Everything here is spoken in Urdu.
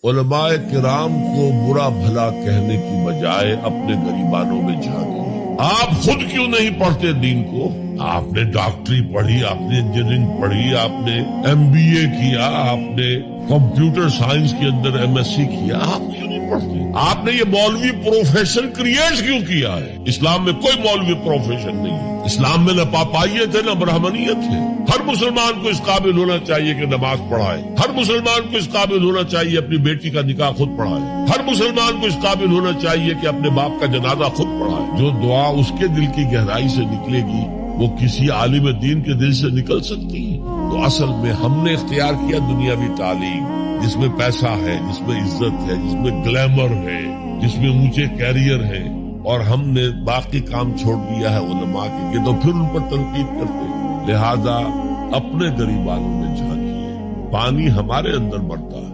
علماء کرام کو برا بھلا کہنے کی بجائے اپنے گریبانوں میں جھانکیں۔ آپ خود کیوں نہیں پڑھتے دین کو؟ آپ نے ڈاکٹری پڑھی، آپ نے انجینئرنگ پڑھی، آپ نے MBA کیا، آپ نے کمپیوٹر سائنس کے اندر MSc کیا، آپ کیوں نہیں پڑھتے؟ آپ نے یہ مولوی پروفیشن کریٹ کیوں کیا ہے؟ اسلام میں کوئی مولوی پروفیشن نہیں ہے۔ اسلام میں نہ پاپائیت ہے نہ برہمنیت ہے۔ ہر مسلمان کو اس قابل ہونا چاہیے کہ نماز پڑھائے، ہر مسلمان کو اس قابل ہونا چاہیے اپنی بیٹی کا نکاح خود پڑھائے، ہر مسلمان کو اس قابل ہونا چاہیے کہ اپنے باپ کا جنازہ خود پڑھائے۔ جو دعا اس کے دل کی گہرائی سے نکلے گی وہ کسی عالم دین کے دل سے نکل سکتی ہے۔ تو اصل میں ہم نے اختیار کیا دنیاوی تعلیم، جس میں پیسہ ہے، جس میں عزت ہے، جس میں گلیمر ہے، جس میں اونچے کیریئر ہے، اور ہم نے باقی کام چھوڑ دیا ہے علماء کے تو پھر ان پر تنقید کرتے ہیں۔ لہذا اپنے گریبانوں میں جھانکیے، پانی ہمارے اندر بڑھتا ہے۔